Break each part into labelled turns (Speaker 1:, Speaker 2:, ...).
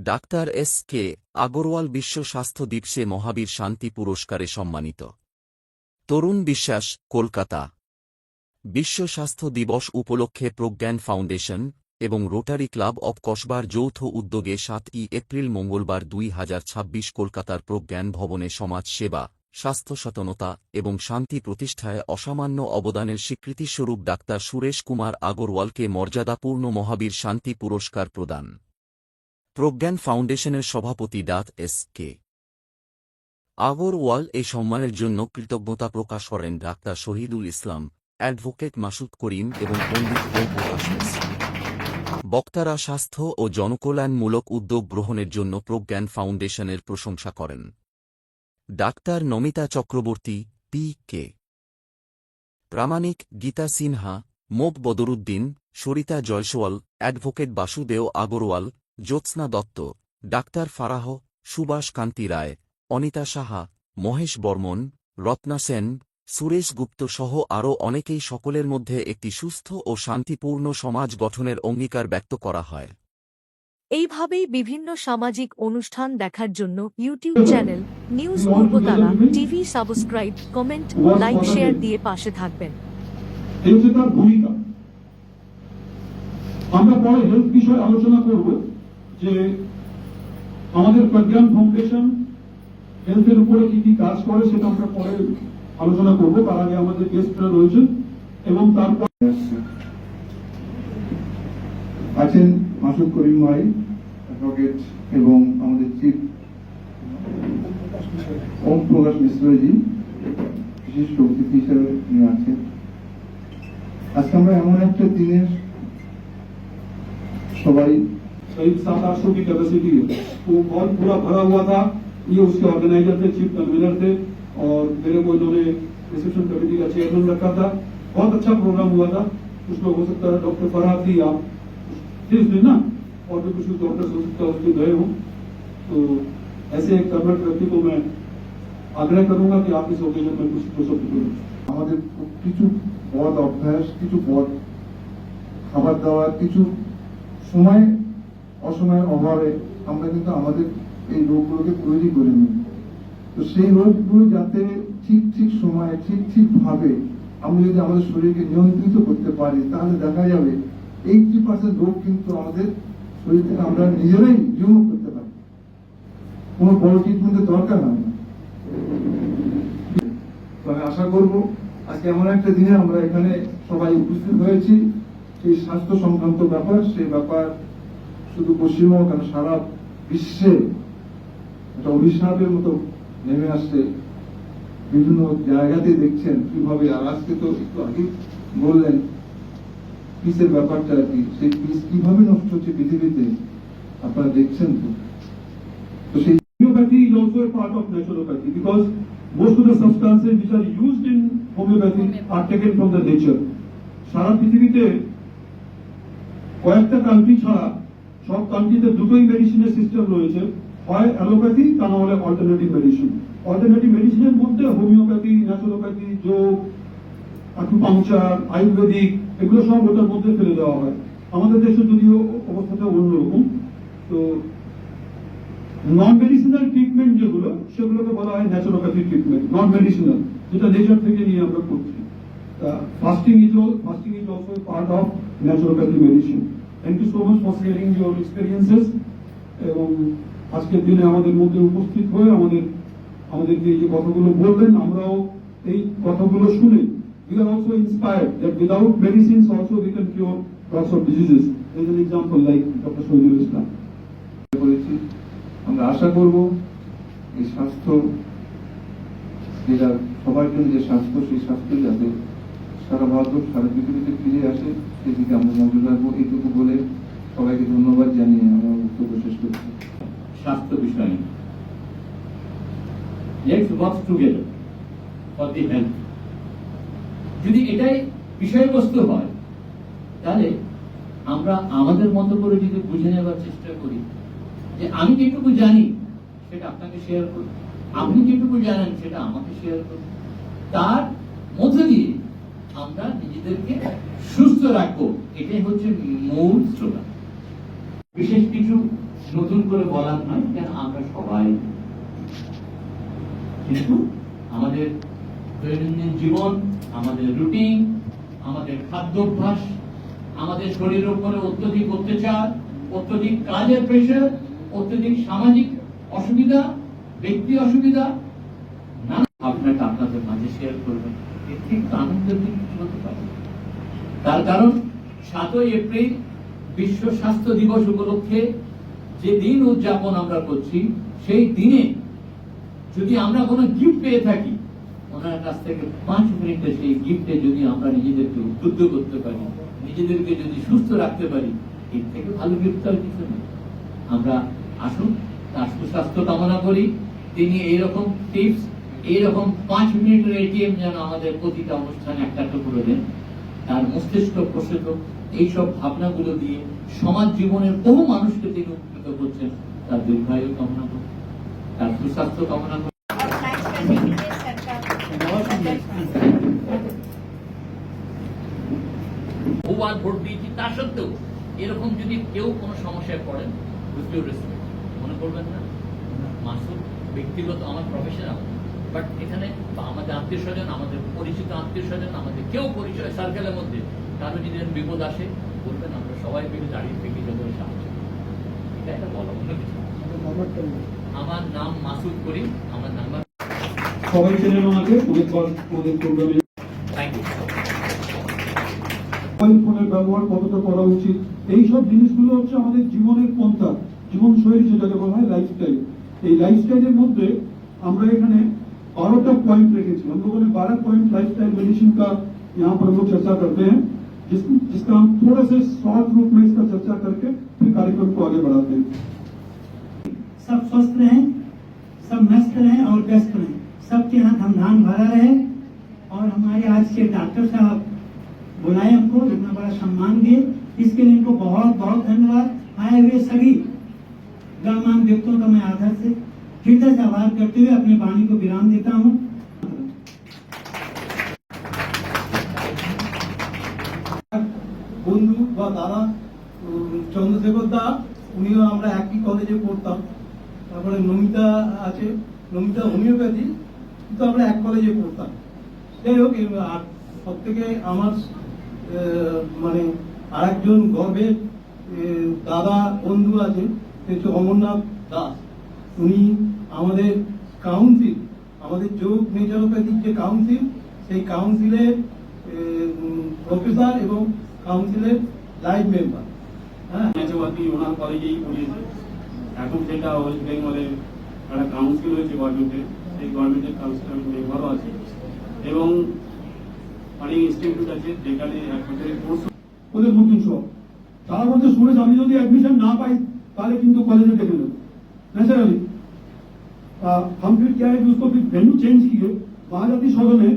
Speaker 1: Doctor S K Agarwal বিশ্ব স্বাস্থ্য দিবসে মহাবীর শান্তি পুরস্কারে সম্মানিত। তরুণ বিশ্বাস, কলকাতা। বিশ্ব স্বাস্থ্য দিবস উপলক্ষে প্রজ্ঞান ফাউন্ডেশন এবং রোটারি ক্লাব অব কসবার যৌথ উদ্যোগে ৭ই এপ্রিল মঙ্গলবার ২০২৬ কলকাতার প্রজ্ঞান ভবনে সমাজ সেবা, স্বাস্থ্য সচেতনতা এবং শান্তি প্রতিষ্ঠায় অসামান্য অবদানের স্বীকৃতিস্বরূপ ডাক্তার সুরেশ কুমার আগরওয়ালকে মর্যাদাপূর্ণ মহাবীর শান্তি পুরস্কার প্রদান। প্রজ্ঞান ফাউন্ডেশনের সভাপতি এস কে আগরওয়াল এই সম্মানের জন্য কৃতজ্ঞতা প্রকাশ করেন ডাক্তার শহীদুল ইসলাম, অ্যাডভোকেট মাসুদ করিম এবং পণ্ডিত ওম প্রকাশ মিশ্র। বক্তারা স্বাস্থ্য ও জনকল্যাণমূলক উদ্যোগ গ্রহণের জন্য প্রজ্ঞান ফাউন্ডেশনের প্রশংসা করেন। Doctor Namita Chakraborty, P K Pramanik, Gita Sinha, মোক বদরুদ্দিন, সরিতা জয়সওয়াল, অ্যাডভোকেট বাসুদেও আগরওয়াল, জ্যোৎস্না দত্ত, ডাক্তার ফারাহ, সুভাষ কান্তি রায়, অনিতা সাহা, মহেশ বর্মন, রত্না সেন, সুরেশ গুপ্ত সহ আরও অনেকেই সকলের মধ্যে একটি সুস্থ ও শান্তিপূর্ণ সমাজ গঠনের অঙ্গীকার ব্যক্ত করা হয়।
Speaker 2: এইভাবেই বিভিন্ন সামাজিক অনুষ্ঠান দেখার জন্য YouTube channel news Purbatara TV subscribe, comment, like, share দিয়ে পাশে থাকবেন।
Speaker 3: তার ভূমিকা আমরা পরে হেলথ বিষয়ে আলোচনা করব যে আমাদের প্রজ্ঞান ফাউন্ডেশন হেলথের উপরে কি কি কাজ করে সেটা আমরা পরে আলোচনা করব। তার আগে আমাদের গেস্টরা রয়েছেন এবং তারপর
Speaker 4: আছেন মাসুদ করিম ভাই, অ্যাডভোকেট, এবং আমাদের চিফ ওম প্রকাশ মিশ্রজি বিশিষ্ট অতিথি হিসেবে নিয়ে আছেন। আজকে আমরা এমন একটা দিনের সবাই
Speaker 3: 700-800 की कैपेसिटी है, वो बहुत पूरा भरा हुआ था। ये उसके ऑर्गेनाइजर थे, चीफ कन्वीनर थे और मेरे को इन्होंने रिसेप्शन कमेटी का चेयरमैन रखा था। बहुत अच्छा प्रोग्राम हुआ था। कुछ लोग हो सकता है डॉक्टर फरहाद थी, आप थे उसमें ना, और भी कुछ डॉक्टर्स हो सकता है उसके गए हों। तो ऐसे एक कर्मठ व्यक्ति को मैं आग्रह करूंगा कि आप इस ओकेजन में कुछ शब्द बोलें।
Speaker 4: আমাদের কিছু বদ অভ্যাস, কিছু বদ খাবার দাবার, কিছু সময় অসময়ের অভাবে আমরা কিন্তু আমাদের এই রোগগুলোকে তৈরি করে নিই। তো সেই রোগগুলো যাতে ঠিক ঠিক সময়ে ঠিক ঠিক ভাবে আমরা যদি আমাদের শরীরকে নিয়ন্ত্রিত করতে পারি, তাহলে দেখা যাবে 80% রোগ কিন্তু আমাদের শরীর থেকে আমরা নিজেরাই রিমুভ করতে পারি, কোনো বড় ট্রিটমেন্টের দরকার হয় না। তো আমি আশা করব আজকে এমন একটা দিনে আমরা এখানে সবাই উপস্থিত হয়েছি, এই স্বাস্থ্য সংক্রান্ত ব্যাপার, সেই ব্যাপার শুধু পশ্চিমবঙ্গ কেন সারা বিশ্বে একটা অভিশাপের মতো নেমে আসছে। বিভিন্ন জায়গাতে দেখছেন কিভাবে, আর আজকে তো একটু আগে বললেন পিসের ব্যাপারটা আর কি, সেই পিস কিভাবে নষ্ট হচ্ছে পৃথিবীতে আপনারা দেখছেন। তো সেই
Speaker 3: homeopathy is also a part of naturopathy because most of the substances which are used in homeopathy are taken from the nature. সারা পৃথিবীতে কয়েকটা কান্ট্রি ছাড়া সব কান্ট্রিতে দুটোই মেডিসিনের সিস্টেম রয়েছে, হয় অ্যালোপ্যাথি তা না হলে অল্টারনেটিভ মেডিসিন। অল্টারনেটিভ মেডিসিনের মধ্যে হোমিওপ্যাথি, ন্যাচুরোপ্যাথি, যোগ, আকুপাংচার, আয়ুর্বেদিক, এগুলো সব ওটার মধ্যে ফেলে দেওয়া হয়। আমাদের দেশে যদিও অবস্থাটা অন্যরকম। তো নন মেডিসিনাল ট্রিটমেন্ট যেগুলো, সেগুলোকে বলা হয় ন্যাচুরোপ্যাথি ট্রিটমেন্ট, নন মেডিসিনাল, যেটা নেচার থেকে নিয়ে আমরা করছি। Fasting is also part of naturopathy medicine. Thank you so much for sharing your experiences. এবং আজকের দিনে আমাদের মধ্যে উপস্থিত হয়ে আমাদেরকে এই যে কথাগুলো বললেন, আমরাও এই কথাগুলো শুনে we are also inspired that without medicines also we can cure lots of diseases. There is an example like Dr. Shahidul Islam.
Speaker 4: আমরা আশা করব এই স্বাস্থ্য, যেটা সবার জন্য যে স্বাস্থ্য, সেই স্বাস্থ্য যাতে সারা ভারত, সারা পৃথিবীতে ফিরে আসে, সেদিকে আমরা নজর রাখবো। এইটুকু বলে সবাইকে ধন্যবাদ জানিয়ে আমার বক্তব্য শেষ করছি।
Speaker 5: স্বাস্থ্য বিষয়ে let's work together for the health. যদি এটাই বিষয়বস্তু হয়, তাহলে আমরা আমাদের মতো করে যদি বুঝে নেওয়ার চেষ্টা করি যে আমি যেটুকু জানি সেটা আপনাকে শেয়ার করুন, আপনি যেটুকু জানেন সেটা আমাকে শেয়ার করুন, তার মধ্য দিয়ে আমরা নিজেদেরকে সুস্থ রাখবো। এটাই হচ্ছে মূল স্লোগান। বিশেষ কিছু নতুন করে বলার নয়, কেন আমরা সবাই, কিন্তু আমাদের দৈনন্দিন জীবন, আমাদের রুটিন, আমাদের খাদ্যাভ্যাস, আমাদের শরীরের উপরে অত্যধিক অত্যাচার, অত্যধিক কাজের প্রেশার, অত্যধিক সামাজিক অসুবিধা, ব্যক্তি অসুবিধা, নানা আপনাকে আপনাদের মাঝে শেয়ার করবেন। এর থেকে আনন্দের দিন কিছু হতে পারে। তার কারণ 7ই এপ্রিল বিশ্ব স্বাস্থ্য দিবস উপলক্ষে যে দিন উদযাপন আমরা করছি, সেই দিনে যদি আমরা কোনো গিফট পেয়ে থাকি ওনার কাছ থেকে 5 মিনিটে, সেই গিফটে যদি আমরা নিজেদেরকে উদ্বুদ্ধ করতে পারি, নিজেদেরকে যদি সুস্থ রাখতে পারি, এর থেকে ভালো গিফট আর কিছু নেই। আমরা আসুন তার সুস্বাস্থ্য কামনা করি। তিনি এইরকম টিপস, এইরকম 5 মিনিটের এটিএম যেন আমাদের প্রতিটা অনুষ্ঠানে একটা করে দেন। তার মস্তিষ্ক প্রসূত এইসব ভাবনাগুলো দিয়ে সমাজ জীবনের বহু মানুষকে তিনি উপকৃত করছেন। তার দীর্ঘায়ু কামনা করি, তার সুস্বাস্থ্য কামনা করি। বহুবার ভোট দিয়েছি, তা সত্ত্বেও এরকম যদি কেউ কোনো সমস্যায় পড়েন, মনে করবেন না মাসুদ ব্যক্তিগত আমার প্রফেশনাল, বাট এখানে আমাদের আত্মীয় স্বজন, আমাদের পরিচিত আত্মীয় স্বজন, আমাদের কেউ পরিচয় সার্কেলের মধ্যে কারো যদি বিপদ আসে, বলবেন আমরা সবাই মিলে দাঁড়িয়ে থেকে যত সাহায্য। এটা একটা বলা, অন্য কিছু। আমার নাম মাসুদ করিম, আমার নাম্বার
Speaker 3: সবাই চেনেন আমাকে, অনেক প্রোগ্রামে
Speaker 5: থ্যাংক ইউ।
Speaker 3: মোবাইল ফোনের ব্যবহার কতটা করা উচিত, এইসব জিনিসগুলো হচ্ছে আমাদের জীবনের পন্থা, জীবনশৈলী যেটাকে বলা হয় লাইফস্টাইল। এই লাইফস্টাইলের মধ্যে আমরা এখানে 12টা पॉइंट रेखे हम लोगों ने 12 पॉइंट लाइफस्टाइल मेडिसिन का यहाँ पर हम लोग चर्चा करते हैं, जिसका हम थोड़े से शॉर्ट रूप में इसका चर्चा करके फिर कार्यक्रम को आगे बढ़ाते हैं।
Speaker 6: सब स्वस्थ रहें, सब मस्त रहें और व्यस्त रहें, सबके यहाँ धमधाम भरा रहे। और हमारे आज के डॉक्टर साहब बुलाए हमको, इतना बड़ा सम्मान दिए, इसके लिए इनको बहुत बहुत धन्यवाद। आए हुए सभी गणमान्य व्यक्तियों का मैं आदर से हृदय से आभार करते हुए अपनी वाणी को विराम देता हूँ।
Speaker 7: বন্ধু বা দাদা চন্দ্রশেখর দা, উনিও আমরা একই কলেজে পড়তাম। তারপরে নমিতা আছে, নমিতা হোমিওপ্যাথি, কিন্তু আমরা এক কলেজে পড়তাম। যাই হোক, আর সব থেকে আমার মানে আরেকজন গর্বের দাদা বন্ধু আছে, হচ্ছে অমরনাথ দাস। উনি আমাদের কাউন্সিল, আমাদের যোগ নেচারোপ্যাথিক যে কাউন্সিল, সেই কাউন্সিলের প্রফেসর এবং কাউন্সিলের লাইভ মেম্বার। হ্যাঁ,
Speaker 8: নেচারোপ্যাথি ওনার কলেজেই পড়িয়েছে। এখন যেটা ওয়েস্ট বেঙ্গলের একটা কাউন্সিল হয়েছে গভর্নমেন্টের, সেই গভর্নমেন্টের কাউন্সিল আমি মেম্বারও আছি। এবং অনেক ইনস্টিটিউট আছে যেখানে 1 বছরের কোর্স।
Speaker 3: ওদের নতুন সব তারা বলতে শুনেছে আমি যদি অ্যাডমিশন না পাই তাহলে কিন্তু কলেজে দেখে নেব ন্যাচারালি। हम फिर क्या है कि उसको फिर वेन्यू चेंज किए। महाजाति सदन है,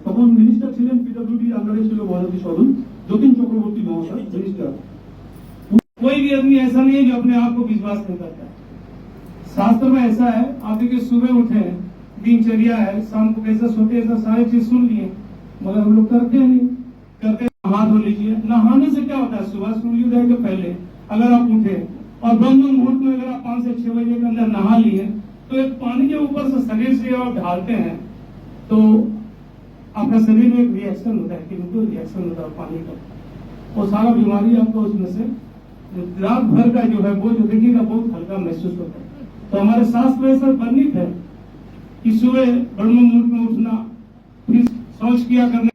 Speaker 3: তখন মিনিস্টার ছিলেন পিডব্লিউডি আন্ডারে ছিল महाजाति सदन, যতীন চক্রবর্তী মহাশয় মিনিস্টার।
Speaker 7: कोई भी आदमी ऐसा नहीं है जो अपने आप को विश्वास नहीं करता है। शास्त्र में ऐसा है, आप देखिए सुबह उठे, दिनचर्या है, शाम को कैसे सोते, ऐसा सारी चीज सुन लिए, मगर हम लोग करते नहीं। करते नहा धो लीजिए। नहाने से क्या होता है, सुबह सूर्योदय के पहले अगर आप उठे और ब्रह्म मुहूर्त में अगर आप 5 से 6 बजे के अंदर नहा लिए, तो एक पानी के ऊपर से शरीर से आप ढालते हैं तो आपका शरीर में एक रिएक्शन होता है, केमिकल रिएक्शन होता है पानी का, वो सारा बीमारी आपको उसमें से रात भर का जो है वो जो देखिएगा बहुत हल्का महसूस होता है। तो हमारे शास्त्र में ऐसा वर्णित है कि सुबह ब्रह्म मुहूर्त में उठना, फिर शौच किया करना।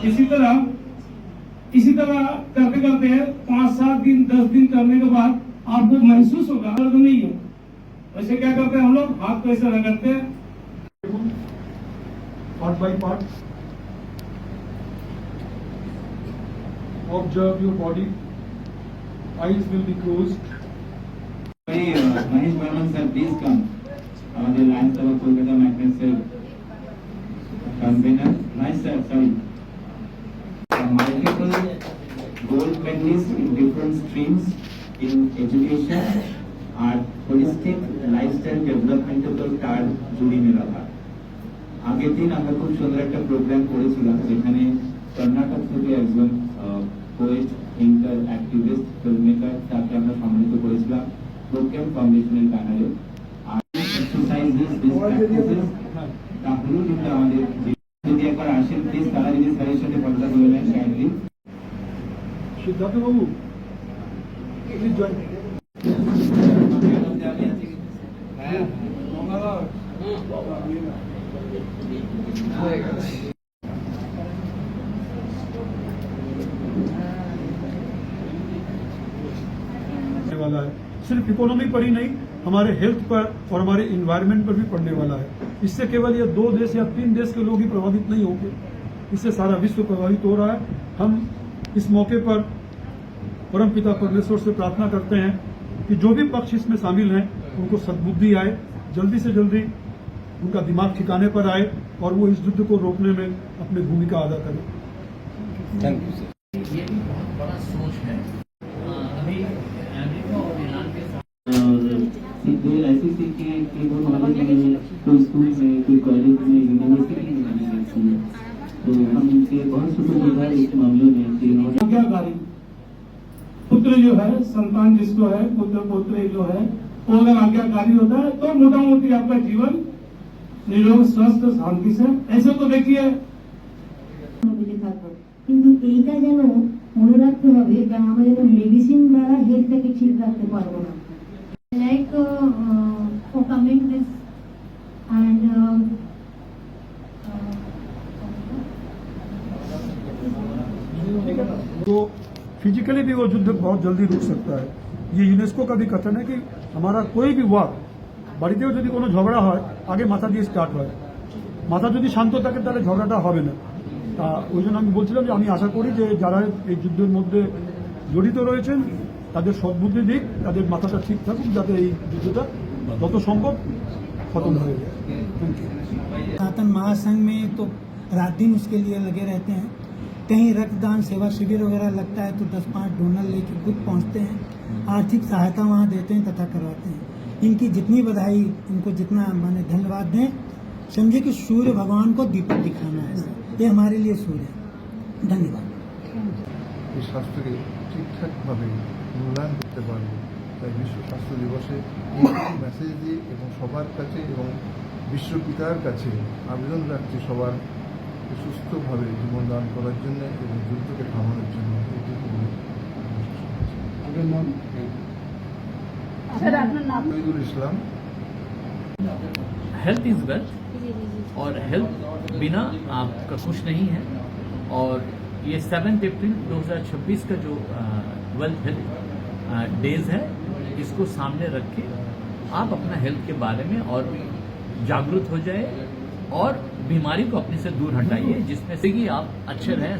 Speaker 7: इसी तरह करते करते 5-7 दिन 10 दिन करने के बाद आपको महसूस होगा दर्द नहीं है। वैसे क्या करते हैं हम लोग, हाथ को ऐसे रगड़ते हैं,
Speaker 3: part by part observe your body, eyes will be closed.
Speaker 9: Mahesh Barman sir, please come. আমাদের লায়ন্স ক্লাব কলকাতা ম্যাগনেসের convener, nice sir, sorry, multiple gold medalists in different streams in education আর holistic lifestyle development এর কার্ড জুড়ি মেলা হয়। আগের দিন আমরা খুব সুন্দর একটা প্রোগ্রাম করেছিলাম, যেখানে কর্ণাটক থেকে একজন poet, thinker, activist, film maker, তাকে আমরা সম্মানিত করেছিলাম। প্রোগ্রাম ফাউন্ডেশনের ব্যানারে আর এক্সারসাইজেস বেস্ট প্র্যাকটিসেস তা হলো কিন্তু আমাদের যদি একবার আসেন প্লিজ তারা যদি স্যারের সাথে কথা বলবেন kindly
Speaker 3: Siddharth Babu please join वाला है। सिर्फ इकोनॉमी पर ही नहीं, हमारे हेल्थ पर और हमारे इन्वायरमेंट पर भी पड़ने वाला है। इससे केवल ये 2 देश या 3 देश के लोग ही प्रभावित नहीं होंगे, इससे सारा विश्व प्रभावित हो रहा है। हम इस मौके पर परमपिता परमेश्वर से प्रार्थना करते हैं कि जो भी पक्ष इसमें शामिल हैं उनको सद्बुद्धि आए, जल्दी से जल्दी उनका दिमाग ठिकाने पर आए और वो इस युद्ध को रोकने में अपनी भूमिका अदा करें।
Speaker 5: ये भी बहुत बड़ा सोच है। अभी अमेरिका और ईरान के साथ
Speaker 9: और ऐसी थी कि वो नॉलेज में कोई स्कूल में कोई कॉलेज में यूनिवर्सिटी में नहीं रहती है, तो हम इनसे बहुत शुक्रिया इस मामले में कि इन्होंने
Speaker 7: आज्ञाकारी पुत्र जो है, संतान जिसको है, पुत्र पुत्री जो है, वो अगर आज्ञाकारी होता है तो मोटा मोटी आपका जीवन निरोग स्वस्थ शांति से। ऐसे तो देखिए
Speaker 10: বেঁচে থাকবো, কিন্তু এইটা যেন মনে রাখতে হবে যে আমরা যেন মেডিসিন দ্বারা হেলথটাকে ঠিক রাখতে পারবো না। Like for coming this end
Speaker 3: तो फिजिकली भी वो युद्ध बहुत जल्दी रुक सकता है। ये यूनेस्को का भी कथन है कि हमारा कोई भी वार বাড়িতেও যদি কোনো ঝগড়া হয় আগে মাথা দিয়ে স্টার্ট হয়, মাথা যদি শান্ত থাকে তাহলে ঝগড়াটা হবে না। তা ওই জন্য আমি বলছিলাম যে আমি আশা করি যে যারা এই যুদ্ধের মধ্যে জড়িত রয়েছেন তাদের সদ্বুদ্ধি দিক, তাদের মাথাটা ঠিক থাকুক যাতে এই যুদ্ধটা যত সম্ভব খতম হয়ে যায়। Thank you.
Speaker 6: सनातन महासंघ में तो रात दिन उसके लिए लगे रहते हैं। कहीं रक्तदान सेवा शिविर वगैरह लगता है तो 10-5 डोनर लेके खुद पहुंचते हैं, आर्थिक सहायता वहां देते हैं तथा करवाते हैं। इनकी जितनी बधाई, इनको जितना माने धन्यवाद दें। समझे कि सूर्य भगवान को दीपक दिखाना है, ये हमारे लिए सूर्य है। धन्यवाद।
Speaker 4: এই স্বাস্থ্যকে ঠিকঠাকভাবে মূল্যায়ন করতে পারবো, তাই বিশ্ব স্বাস্থ্য দিবসে এই মেসেজ দিয়ে এবং সবার কাছে এবং বিশ্ব পিতার কাছে আবেদন রাখছি সবার সুস্থভাবে জীবনদান করার জন্য এবং যুদ্ধকে থামানোর জন্য। এইটুকু বলে Shahidul Islam.
Speaker 5: Health is wealth और हेल्थ बिना आपका कुछ नहीं है। और ये 7 अप्रैल 2026 का जो वर्ल्ड हेल्थ डेज है, इसको सामने रख के आप अपना हेल्थ के बारे में और भी जागरूक हो जाए और बीमारी को अपने से दूर हटाइए, जिसमें से कि आप अच्छे रहें।